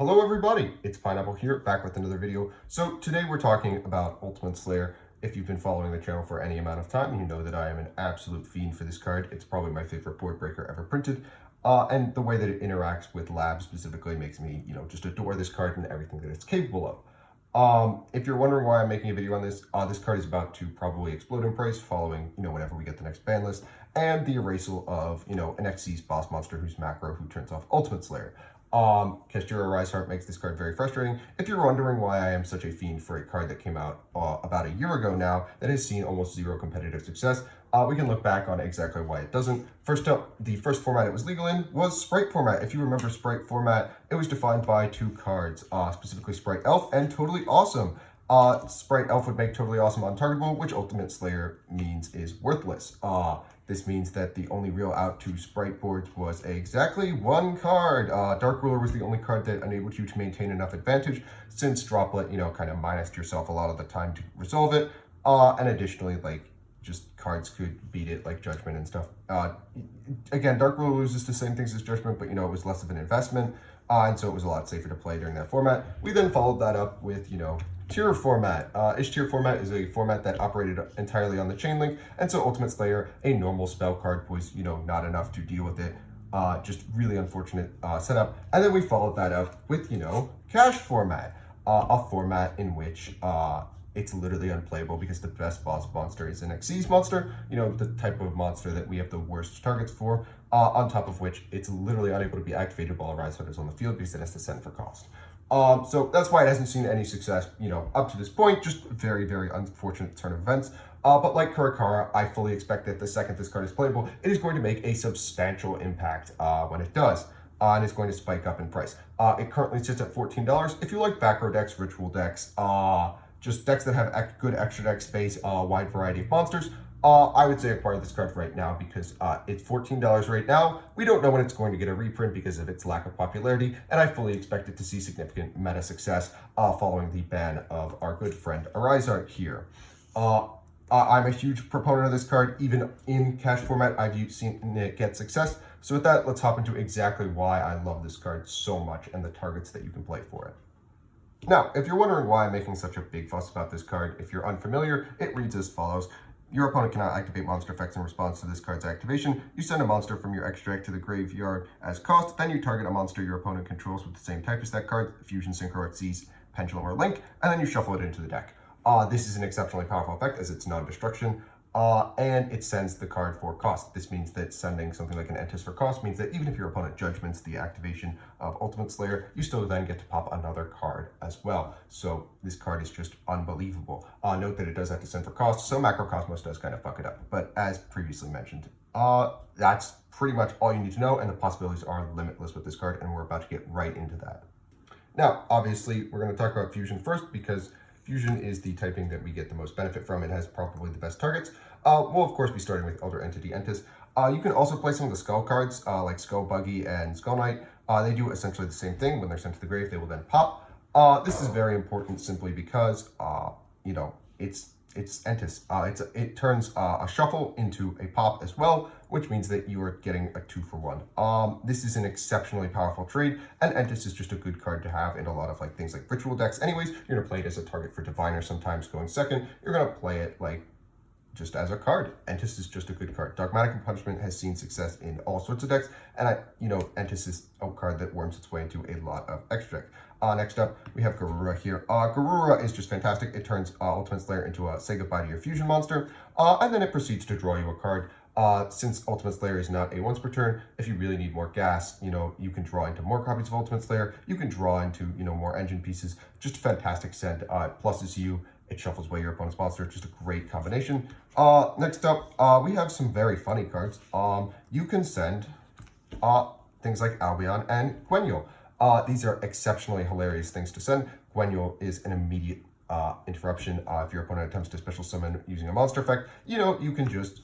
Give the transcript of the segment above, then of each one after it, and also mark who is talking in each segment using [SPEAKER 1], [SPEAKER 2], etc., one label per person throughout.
[SPEAKER 1] Hello everybody, it's Pineapple here, back with another video. So today we're talking about Ultimate Slayer. If you've been following the channel for any amount of time, you know that I am an absolute fiend for this card. It's probably my favorite board breaker ever printed. And the way that it interacts with Lab specifically makes me, just adore this card and everything that it's capable of. If you're wondering why I'm making a video on this, this card is about to probably explode in price following, whenever we get the next ban list, and the erasal of, an Xyz boss monster who's macro who turns off Ultimate Slayer. Kestura Rise Heart makes this card very frustrating. If you're wondering why I am such a fiend for a card that came out about a year ago now that has seen almost zero competitive success, we can look back on exactly why it doesn't. First up, the first format it was legal in was Sprite format. If you remember Sprite format, it was defined by two cards, specifically Sprite Elf and Totally Awesome. Sprite Elf would make Totally Awesome untargetable, which Ultimate Slayer means is worthless. This means that the only real out to Sprite boards was exactly one card. Dark Ruler was the only card that enabled you to maintain enough advantage, since Droplet, kind of minused yourself a lot of the time to resolve it. And additionally, just cards could beat it, like Judgment and stuff. Again, Dark Ruler loses the same things as Judgment, but, it was less of an investment. And so it was a lot safer to play during that format. We then followed that up with, tier format. Tier format is a format that operated entirely on the chain link, and so Ultimate Slayer, a normal spell card, was not enough to deal with it. Just really unfortunate setup. And then we followed that up with cash format, a format in which it's literally unplayable because the best boss monster is an Xyz monster, the type of monster that we have the worst targets for, on top of which it's literally unable to be activated while a Rise Heart is on the field because it has to send for cost. So that's why it hasn't seen any success, up to this point. Just very, very unfortunate turn of events. But like Kurakara, I fully expect that the second this card is playable, it is going to make a substantial impact when it does. And it's going to spike up in price. It currently sits at $14. If you like back row decks, ritual decks, just decks that have good extra deck space, wide variety of monsters, I would say acquire this card right now because it's $14 right now. We don't know when it's going to get a reprint because of its lack of popularity, and I fully expect it to see significant meta success following the ban of our good friend Arizart here. I'm a huge proponent of this card. Even in cash format, I've seen it get success. So with that, let's hop into exactly why I love this card so much and the targets that you can play for it. Now, if you're wondering why I'm making such a big fuss about this card, if you're unfamiliar, it reads as follows. Your opponent cannot activate monster effects in response to this card's activation. You send a monster from your extra deck to the graveyard as cost, then you target a monster your opponent controls with the same type as that card, Fusion, Synchro, Xyz, Pendulum, or Link, and then you shuffle it into the deck. This is an exceptionally powerful effect as it's non-destruction, and it sends the card for cost. This means that sending something like an Entis for cost means that even if your opponent judgments the activation of Ultimate Slayer, you still then get to pop another card as well. So this card is just unbelievable. Note that it does have to send for cost, so Macrocosmos does kind of fuck it up. But as previously mentioned, that's pretty much all you need to know, and the possibilities are limitless with this card, and we're about to get right into that. Now, obviously, we're going to talk about Fusion first because Fusion is the typing that we get the most benefit from. It has probably the best targets. We'll, of course, be starting with Elder Entity Entis. You can also play some of the Skull cards, like Skull Buggy and Skull Knight. They do essentially the same thing. When they're sent to the grave, they will then pop. This is very important simply because, it's Entis. It turns a shuffle into a pop as well, which means that you are getting a 2-for-1. This is an exceptionally powerful trade, and Entis is just a good card to have in a lot of things like ritual decks. Anyways, you're gonna play it as a target for Diviner sometimes going second. You're gonna play it just as a card. Entis is just a good card. Dogmatic Punishment has seen success in all sorts of decks, and Entis is a card that worms its way into a lot of extra deck. Next up, we have Garura here. Garura is just fantastic. It turns Ultimate Slayer into a say goodbye to your fusion monster, and then it proceeds to draw you a card. Since Ultimate Slayer is not a once per turn, if you really need more gas, you can draw into more copies of Ultimate Slayer. You can draw into, more engine pieces. Just a fantastic send. It pluses you. It shuffles away your opponent's monster. Just a great combination. Next up, we have some very funny cards. You can send things like Albion and Gwenyul. These are exceptionally hilarious things to send. Gwenyul is an immediate interruption. If your opponent attempts to special summon using a monster effect, you can just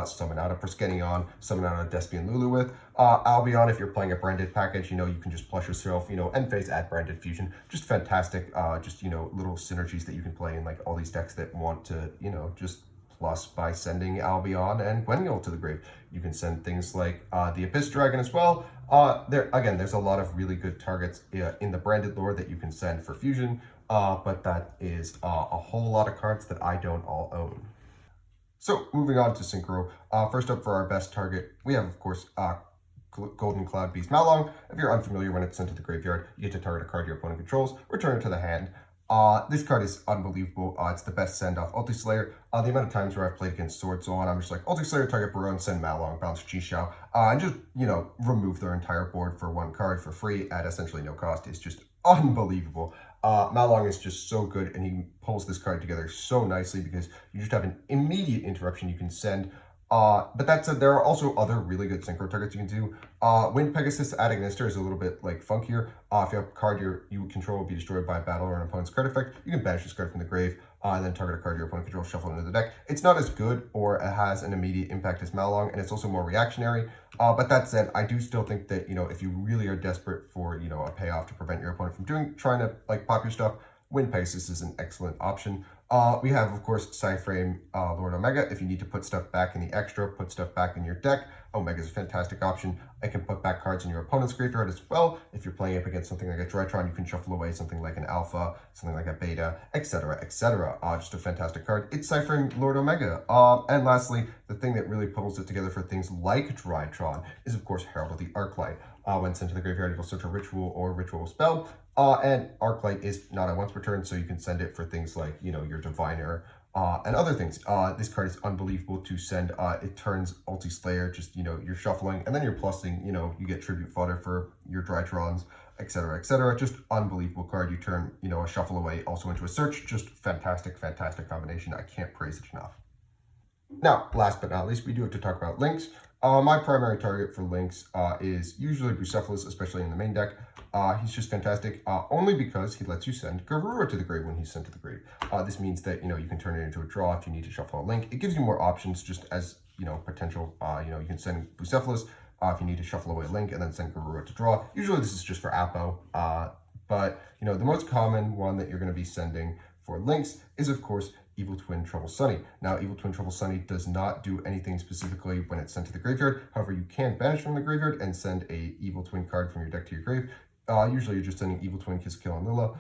[SPEAKER 1] summon out a Proskenion, summon out a Despian Lulu with. Albion, if you're playing a branded package, you can just plush yourself, end phase, add branded fusion. Just fantastic, little synergies that you can play in all these decks that want to, just plus by sending Albion and Gwenyul to the grave. You can send things like the Abyss Dragon as well. There's a lot of really good targets in the branded lore that you can send for fusion, but that is a whole lot of cards that I don't all own. So moving on to Synchro. First up for our best target, we have, of course, Golden Cloud Beast Malong. If you're unfamiliar, when it's sent to the graveyard, you get to target a card your opponent controls, return it to the hand. This card is unbelievable. It's the best send-off. Ulti Slayer, the amount of times where I've played against Sword Soul and I'm just like, Ulti Slayer, target Barone, send Malong, bounce Chi and just, remove their entire board for one card for free at essentially no cost is just unbelievable. Malong is just so good, and he pulls this card together so nicely because you just have an immediate interruption you can send. But that said, there are also other really good synchro targets you can do. Wind Pegasus adding Nister is a little bit like funkier. If you have a card you control will be destroyed by a battle or an opponent's card effect, you can banish this card from the grave, and then target a card your opponent controls, shuffle it into the deck. It's not as good or it has an immediate impact as Malong, and it's also more reactionary. But that said, I do still think that, if you really are desperate for, a payoff to prevent your opponent from trying to pop your stuff, Wind Pegasus is an excellent option. We have, of course, Psyframe Lord Omega. If you need to put stuff back in the extra, put stuff back in your deck, Omega is a fantastic option. I can put back cards in your opponent's graveyard as well. If you're playing up against something like a Drytron, you can shuffle away something like an Alpha, something like a Beta, etc., etc. Just a fantastic card. It's Psyframe Lord Omega. And lastly, the thing that really pulls it together for things like Drytron is, of course, Herald of the Arclight. When sent to the graveyard, it'll search a ritual or ritual spell. And Arclight is not a once per turn, so you can send it for things like, your Diviner and other things. This card is unbelievable to send. It turns Ulti Slayer, just, you're shuffling, and then you're plussing, you get tribute fodder for your Drytrons, etc., etc. Just unbelievable card. You turn, a shuffle away also into a search. Just fantastic, fantastic combination. I can't praise it enough. Now, last but not least, we do have to talk about links. My primary target for links is usually Bucephalus, especially in the main deck. He's just fantastic, only because he lets you send Garura to the grave when he's sent to the grave. This means that, you can turn it into a draw if you need to shuffle a link. It gives you more options just as, potential, you can send Bucephalus if you need to shuffle away a link and then send Garura to draw. Usually this is just for Apo, but, the most common one that you're going to be sending for links is, of course, Evil Twin Trouble Sunny. Now, Evil Twin Trouble Sunny does not do anything specifically when it's sent to the graveyard. However, you can banish from the graveyard and send a Evil Twin card from your deck to your grave. Usually you're just sending Evil Twin, Kiss, Kill, and Lila.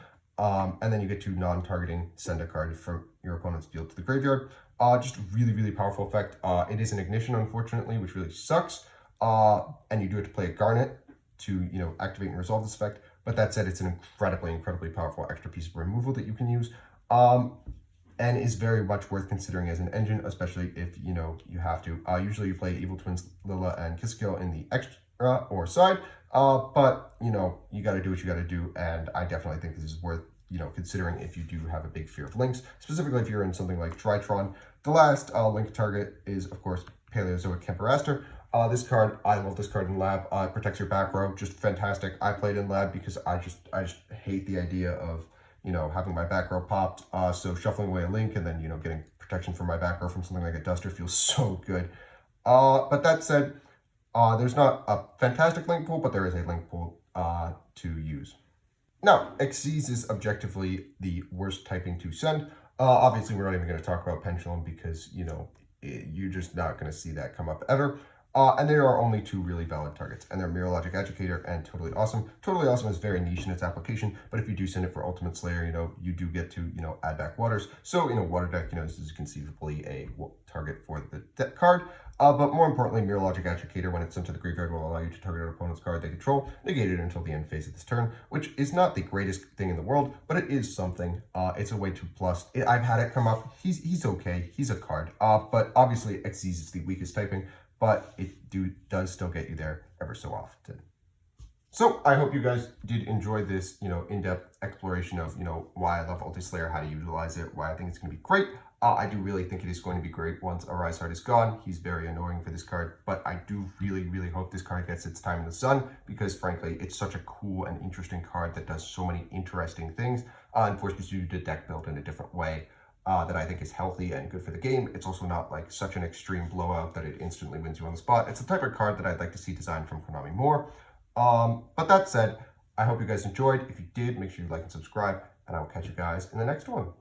[SPEAKER 1] And then you get to non-targeting send a card from your opponent's field to the graveyard. Just really, really powerful effect. It is an ignition, unfortunately, which really sucks. And you do have to play a Garnet to, activate and resolve this effect. But that said, it's an incredibly, incredibly powerful extra piece of removal that you can use. And is very much worth considering as an engine, especially if, you have to. Usually you play Evil Twins, Lila, and Kiskill in the extra or side, but, you got to do what you got to do, and I definitely think this is worth, considering if you do have a big fear of links, specifically if you're in something like Drytron. The last link target is, of course, Paleozoic Kemperaster. This card, I love this card in Lab. It protects your back row, just fantastic. I played in Lab because I just hate the idea of, having my back row popped. So shuffling away a link and then, getting protection from my back row from something like a Duster feels so good. But that said, there's not a fantastic link pool, but there is a link pool to use. Now, Xyz is objectively the worst typing to send. Obviously, we're not even going to talk about Pendulum because, you're just not going to see that come up ever. And there are only two really valid targets, and they're Mirrorlogic Educator and Totally Awesome. Totally Awesome is very niche in its application, but if you do send it for Ultimate Slayer, you do get to, add back Waters. So in a Water deck, this is conceivably a target for the card. But more importantly, Mirrorlogic Educator, when it's sent to the graveyard, will allow you to target an opponent's card they control, negate it until the end phase of this turn, which is not the greatest thing in the world, but it is something. It's a way to plus. I've had it come up. He's okay. He's a card. But obviously, Xyz is the weakest typing, but it does still get you there ever so often. So I hope you guys did enjoy this, in-depth exploration of, why I love Ulti Slayer, how to utilize it, why I think it's going to be great. I do really think it is going to be great once Arise Heart is gone. He's very annoying for this card, but I do really, really hope this card gets its time in the sun because, frankly, it's such a cool and interesting card that does so many interesting things and forces you to deck build in a different way. That I think is healthy and good for the game. It's also not like such an extreme blowout that it instantly wins you on the spot. It's the type of card that I'd like to see designed from Konami more. But that said, I hope you guys enjoyed. If you did, make sure you like and subscribe, and I will catch you guys in the next one.